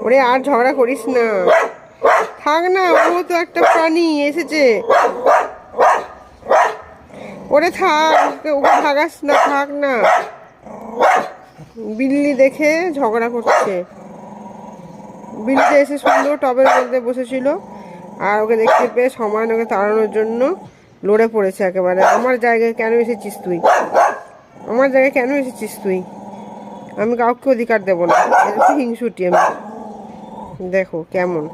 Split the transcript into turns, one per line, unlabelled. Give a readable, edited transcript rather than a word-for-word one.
ওরে আর ঝগড়া করিস না, থাক না, ও তো একটা প্রাণী এসেছে। ওরে থাক, ওকে ভাগাস না, থাক না। বিল্লি দেখে ঝগড়া করছে। বিল্লিটা এসে সুন্দর টবের মধ্যে বসেছিল, আর ওকে দেখতে পেয়ে সমান ওকে তাড়ানোর জন্য লড়ে পড়েছে একেবারে। আমার জায়গায় কেন এসেছিস তুই? আমার জায়গায় কেন এসেছিস তুই? আমি কাউকে অধিকার দেবো না। এরকম হিংসুটি আমি। দেখো কেমন।